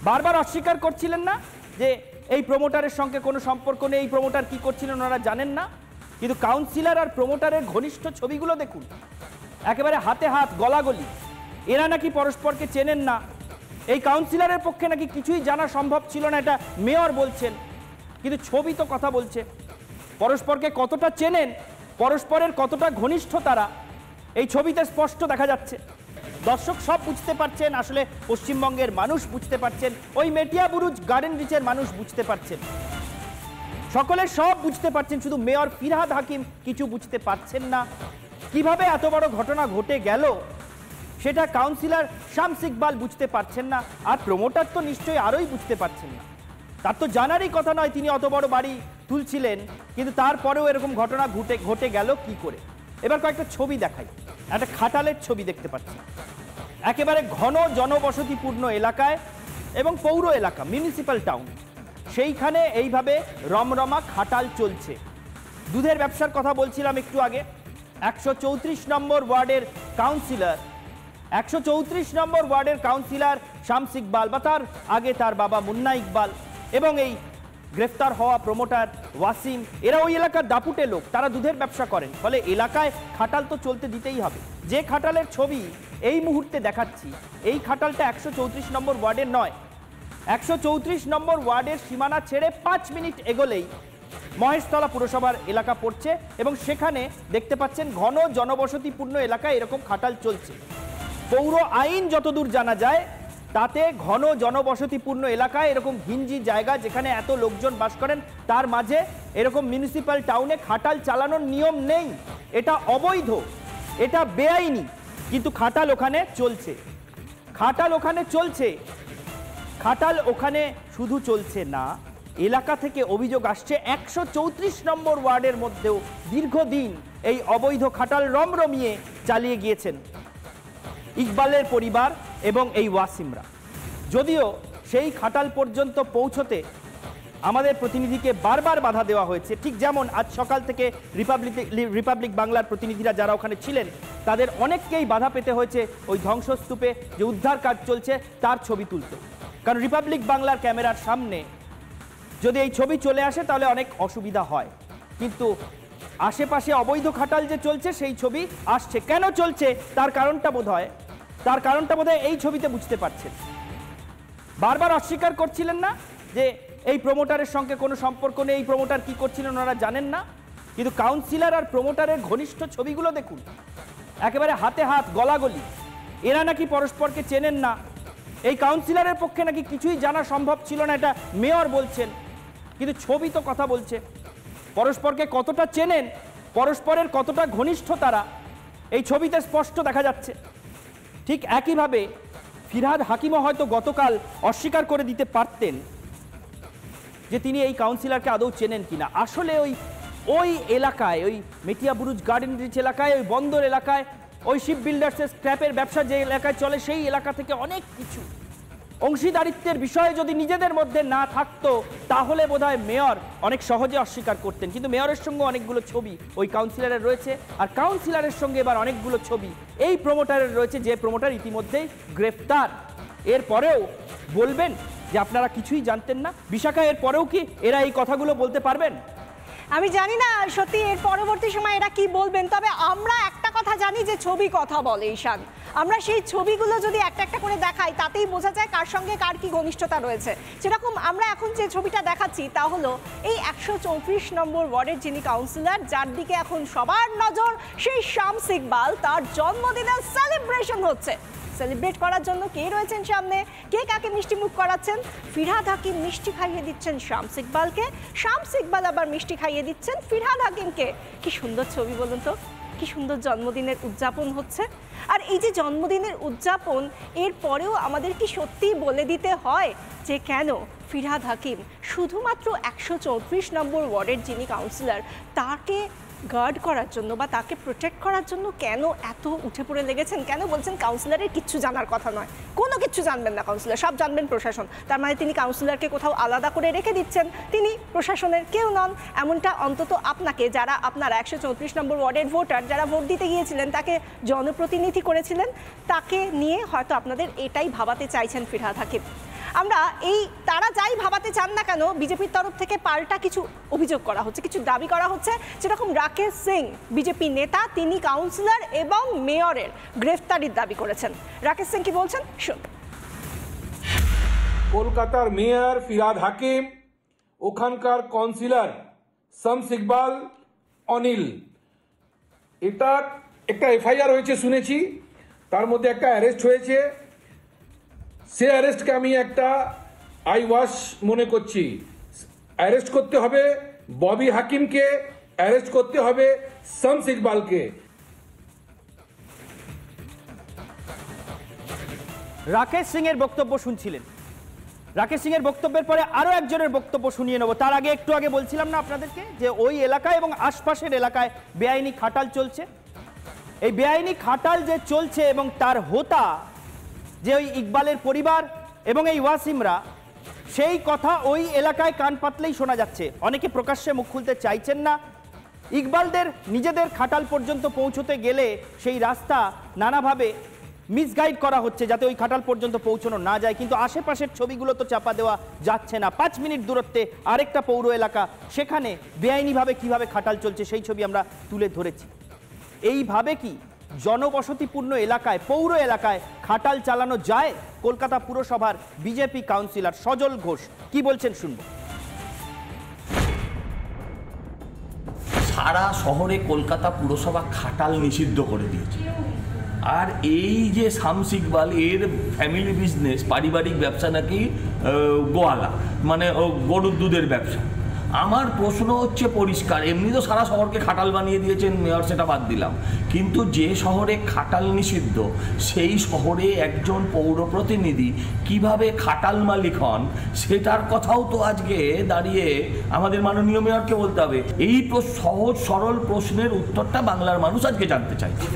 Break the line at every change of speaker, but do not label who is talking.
বারবার অস্বীকার করছিলেন না যে এই প্রমোটারের সঙ্গে কোনো সম্পর্ক নেই, এই প্রমোটার কি করছিলেন ওনারা জানেন না। কিন্তু কাউন্সিলর আর প্রমোটারের ঘনিষ্ঠ ছবিগুলো দেখুন, একেবারে হাতে হাত, গলাগলি। এরা নাকি পরস্পরকে চেনেন না, এই কাউন্সিলরের পক্ষে নাকি কিছুই জানা সম্ভব ছিল না, এটা মেয়র বলছেন। কিন্তু ছবি তো কথা বলছে। পরস্পরকে কতটা চেনেন, পরস্পরের কতটা ঘনিষ্ঠ তারা, এই ছবিতে স্পষ্ট দেখা যাচ্ছে। দর্শক সব বুঝতে পারছেন, আসলে পশ্চিমবঙ্গের মানুষ বুঝতে পারছেন, ওই মেটিয়াবুরুজ গার্ডেন রিচের মানুষ বুঝতে পারছেন, সকলে সব বুঝতে পারছেন। শুধু মেয়র ফিরহাদ হাকিম কিছু বুঝতে পারছেন না। কিভাবে এত বড় ঘটনা ঘটে গেল সেটা কাউন্সিলর শামস ইকবাল বুঝতে পারছেন না, আর প্রমোটার তো নিশ্চয়ই আরোই বুঝতে পারছেন না। তার তো জানারই কথা নয় তিনি অত বড় বাড়ি তুলছিলেন, কিন্তু তারপরেও এরকম ঘটনা ঘটে গেল কি করে। এবার কয়েকটা ছবি দেখাই। একটা খাটালের ছবি দেখতে পাচ্ছি, একেবারে ঘন জনবসতিপূর্ণ এলাকায় এবং পৌর এলাকা, মিউনিসিপ্যাল টাউন, সেইখানে এইভাবে রমরমা খাটাল চলছে। দুধের ব্যবসার কথা বলছিলাম একটু আগে। 134 নম্বর ওয়ার্ডের কাউন্সিলর 134 নম্বর ওয়ার্ডের কাউন্সিলর শামস ইকবাল বা তার আগে তার বাবা মুন্না ইকবাল এবং এই গ্রেফতার হওয়া প্রমোটার ওয়াসিম, এরা ওই এলাকার দাপুটে লোক, তারা দুধের ব্যবসা করেন। ফলে এলাকায় খাটাল তো চলতে দিতেই হবে। যে খাটালের ছবি এই মুহূর্তে দেখাচ্ছি, এই খাটালটা 134 নম্বর ওয়ার্ডের নয়। 134 নম্বর ওয়ার্ডের সীমানা ছেড়ে 5 মিনিট এগোলেই মহেশতলা পুরসভার এলাকা পড়ছে এবং সেখানে দেখতে পাচ্ছেন ঘন জনবসতিপূর্ণ এলাকায় এরকম খাটাল চলছে। পৌর আইন যতদূর জানা যায় তাতে ঘন জনবসতিপূর্ণ এলাকায় এরকম ঘিঞ্জি জায়গা যেখানে এত লোকজন বাস করেন, তার মাঝে এরকম মিউনিসিপ্যাল টাউনে খাটাল চালানোর নিয়ম নেই। এটা অবৈধ, এটা বেআইনি, কিন্তু খাটাল ওখানে চলছে। খাটাল ওখানে চলছে। খাটাল ওখানে শুধু চলছে না, এলাকা থেকে অভিযোগ আসছে 134 নম্বর ওয়ার্ডের মধ্যেও দীর্ঘদিন এই অবৈধ খাটাল রমরমিয়ে চালিয়ে গিয়েছেন ইকবালের পরিবার এবং এই ওয়াসিমরা। যদিও সেই খাটাল পর্যন্ত পৌঁছতে আমাদের প্রতিনিধিকে বারবার বাধা দেওয়া হয়েছে, ঠিক যেমন আজ সকাল থেকে রিপাবলিক বাংলার প্রতিনিধিরা যারা ওখানে ছিলেন তাদের অনেককেই বাধা পেতে হয়েছে ওই ধ্বংসস্তূপে যে উদ্ধার কাজ চলছে তার ছবি তুলতে। কারণ রিপাবলিক বাংলার ক্যামেরার সামনে যদি এই ছবি চলে আসে তাহলে অনেক অসুবিধা হয়, কিন্তু আশেপাশে অবৈধ খাটাল যে চলছে সেই ছবি আসছে। কেন চলছে তার কারণটা বোধহয় এই ছবিতে বুঝতে পারছেন। বারবার অস্বীকার করছিলেন না যে এই প্রমোটারের সঙ্গে কোনো সম্পর্ক নেই, এই প্রমোটার কি করছিলেন ওনারা জানেন না। কিন্তু কাউন্সিলর আর প্রমোটারের ঘনিষ্ঠ ছবিগুলো দেখুন, একেবারে হাতে হাত, গলাগলি। এরা নাকি পরস্পরকে চেনেন না, এই কাউন্সিলরের পক্ষে নাকি কিছুই জানা সম্ভব ছিল না, এটা মেয়র বলছেন। কিন্তু ছবি তো কথা বলছে। পরস্পরকে কতটা চেনেন, পরস্পরের কতটা ঘনিষ্ঠ তারা, এই ছবিতে স্পষ্ট দেখা যাচ্ছে। ঠিক একইভাবে ফিরহাদ হাকিমও হয়তো গতকাল অস্বীকার করে দিতে পারতেন যে তিনি এই কাউন্সিলরকে আদৌ চেনেন কিনা। আসলে ওই এলাকায়, ওই মেটিয়াবুরুজ গার্ডেন রিচ এলাকায়, ওই বন্দর এলাকায়, ওই শিপ বিল্ডার্সের স্ক্র্যাপের ব্যবসা যে এলাকায় চলে সেই এলাকা থেকে অনেক কিছু অংশীদারিত্বের বিষয়ে যদি নিজেদের মধ্যে না থাকতো তাহলে বোধহয় মেয়র অনেক সহজে অস্বীকার করতেন। কিন্তু মেয়রের সঙ্গে অনেকগুলো ছবি ওই কাউন্সিলরের রয়েছে, আর কাউন্সিলরের সঙ্গে এবার অনেকগুলো ছবি এই প্রমোটারের রয়েছে, যে প্রমোটার ইতিমধ্যেই গ্রেফতার। এরপরেও বলবেন যে আপনারা কিছুই জানতেন না? বিশাখা, এরপরেও কি এরা এই কথাগুলো বলতে পারবেন?
আমি জানি না সত্যি এর পরবর্তী সময় এরা কি বলবেন, তবে আমরা একটা কথা জানি যে ছবি কথা বলে। ঈশান, আমরা সেই ছবিগুলো যদি একটা একটা করে দেখাই তাতেই বোঝা যায় কার সঙ্গে কার কি ঘনিষ্ঠতা রয়েছে। যেরকম আমরা এখন যে ছবিটা দেখাচ্ছি তা হলো এই 134 নম্বর ওয়ার্ডের যিনি কাউন্সিলর, যার দিকে এখন সবার নজর, সেই শামস ইকবাল, তার জন্মদিনের সেলিব্রেশন হচ্ছে। সেলিব্রেট করার জন্য কে রয়েছেন সামনে, কে কাকে মিষ্টি মুখ করাচ্ছেন? ফিরহাদ হাকিম মিষ্টি খাইয়ে দিচ্ছেন শামস ইকবালকে, শামস ইকবাল আবার মিষ্টি খাইয়ে দিচ্ছেন ফিরহাদ হাকিমকে। কি সুন্দর ছবি বলুন তো, কি সুন্দর জন্মদিনের উদযাপন হচ্ছে। আর এই যে জন্মদিনের উদযাপন, এর পরেও আমাদের কি সত্যিই বলে দিতে হয় যে কেন ফিরহাদ হাকিম শুধুমাত্র 134 নম্বর ওয়ার্ডের যিনি কাউন্সিলর তাকে গার্ড করার জন্য বা তাকে প্রোটেক্ট করার জন্য কেন এত উঠে পড়ে লেগেছেন? কেন বলছেন কাউন্সিলরের কিচ্ছু জানার কথা নয়, কোনো কিচ্ছু জানবেন না কাউন্সিলর, সব জানবেন প্রশাসন? তার মানে তিনি কাউন্সিলরকে কোথাও আলাদা করে রেখে দিচ্ছেন, তিনি প্রশাসনের কেউ নন। এমনটা অন্তত আপনাকে, যারা আপনারা 134 নম্বর ওয়ার্ডের ভোটার, যারা ভোট দিতে গিয়েছিলেন, তাকে জনপ্রতিনিধি করেছিলেন, তাকে নিয়ে হয়তো আপনাদের এটাই ভাবাতে চাইছেন ফিরহাদ হাকিম। আমরা এই তারা যাই ভাবাতে চান না কেন বিজেপির তরফ থেকে পাল্টা কিছু অভিযোগ করা হচ্ছে, কিছু দাবি করা হচ্ছে, যেরকম রাকেশ সিং বিজেপি নেতা, তিনি কাউন্সিলর এবং মেয়রের গ্রেফতারির দাবি করেছেন। রাকেশ সিং কি বলছেন শুনুন।
কলকাতার মেয়র ফিরহাদ হাকিম, ওখানকার কাউন্সিলর শামস ইকবাল অনিল, এটা একটা এফআইআর হয়েছে শুনেছি, তার মধ্যে একটা অ্যারেস্ট হয়েছে। সে অ্যারেস্টকে আমি একটা আই ওয়াশ মনে করছি। অ্যারেস্ট করতে হবে ববি হাকিমকে, অ্যারেস্ট করতে হবে শামস ইকবালকে।
রাকেশ সিং এর বক্তব্য শুনছিলেন। রাকেশ সিং এর বক্তব্যের পরে আরো একজনের বক্তব্য শুনিয়ে নেব। তার আগে একটু আগে বলছিলাম না আপনাদেরকে যে ওই এলাকায় এবং আশপাশের এলাকায় বেআইনি খাটাল চলছে। এই বেআইনি খাটাল যে চলছে এবং তার হোতা যে ওই ইকবালের পরিবার এবং এই ওয়াসিমরা, সেই কথা ওই এলাকায় কান পাতলেই শোনা যাচ্ছে। অনেকে প্রকাশ্যে মুখ খুলতে চাইছেন না। ইকবালদের নিজেদের খাটাল পর্যন্ত পৌঁছতে গেলে সেই রাস্তা নানাভাবে মিসগাইড করা হচ্ছে যাতে ওই খাটাল পর্যন্ত পৌঁছানো না যায়, কিন্তু আশেপাশের ছবিগুলো তো চাপা দেওয়া যাচ্ছে না। 5 মিনিট দূরত্বে আরেকটা পৌর এলাকা, সেখানে বেআইনিভাবে কিভাবে খাটাল চলছে সেই ছবি আমরা তুলে ধরেছি। এইভাবে কি জনবসতিপূর্ণ এলাকায়, পৌর এলাকায় খাটাল চালানো যায়? কলকাতা পুরসভার বিজেপি কাউন্সিলর সজল ঘোষ কি বলছেন শুনব।
সারা শহরে কলকাতা পুরসভা খাটাল নিষিদ্ধ করে দিয়েছে। আর এই যে শামস ইকবাল, এর ফ্যামিলি বিজনেস, পারিবারিক ব্যবসা নাকি গোয়ালা, মানে গরুর দুধের ব্যবসা। আমার প্রশ্ন হচ্ছে পরিষ্কার, এমনি তো সারা শহরকে খাটাল বানিয়ে দিয়েছেন মেয়র, সেটা বাদ দিলাম, কিন্তু যে শহরে খাটাল নিষিদ্ধ সেই শহরে একজন পৌর প্রতিনিধি কিভাবে খাটাল মালিক হন সেটার কথাও তো আজকে দাঁড়িয়ে আমাদের মাননীয় মেয়রকে বলতে হবে। এই সহজ সরল প্রশ্নের উত্তরটা বাংলার মানুষ আজকে জানতে চাইছে।